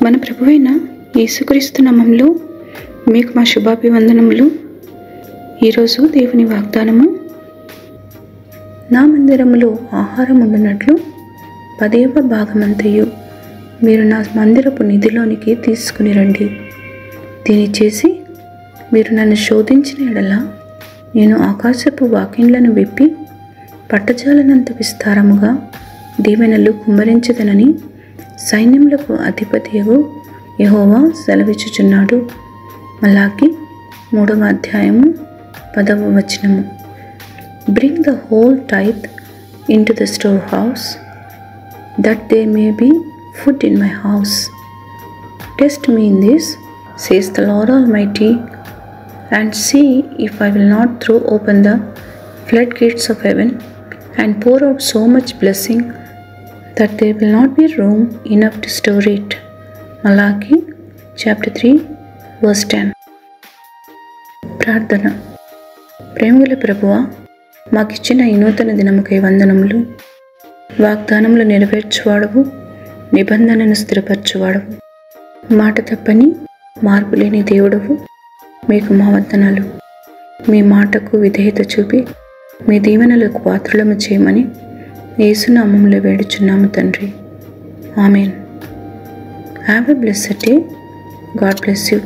మన ప్రభువైన యేసుక్రీస్తు నామములో మీకు మా శుభాభివందనములు. ఈరోజు దేవుని వాగ్దానము, నా మందిరములో ఆహారం ఉండునట్లు 10వ భాగమంతయు మీరు నా మందిరపు నిధిలోనికి తీసుకుని రండి. దీని చేసి మీరు నన్ను శోధించిన ఎడల నేను ఆకాశపు వాకిండ్లను విప్పి పట్టజాలనంత విస్తారముగా దీవెనలు కుమ్మరించదనని సైన్యములకు అధిపతియగు యెహోవా సెలవిచ్చుచున్నాడు. మలాకి 3వ అధ్యాయము 10వ వచనము. Bring the whole tithe into the store house, that they may be food in my house. Test me in this, says the Lord Almighty, and see if I will not throw open the floodgates of heaven and pour out so much blessing that there will not be room enough to store it. Malachi chapter 3 verse 10. ప్రార్థన. ప్రేమగల ప్రభువా, మాకిచ్చిన ఈ నూతన దినముకై వందనములు. వాగ్దానములు నెరవేర్చువాడవు, నిబంధనను స్థిరపరచువాడవు, మాట తప్పని మార్పు లేని దేవుడవు, మీకు మా వందనాలు. మీ మాటకు విధేయత చూపి మీ దీవెనలకు పాత్రలము చేయమని యేసునామములో వేడుచున్నాము తండ్రి. Amen. Have a blessed day. God bless you.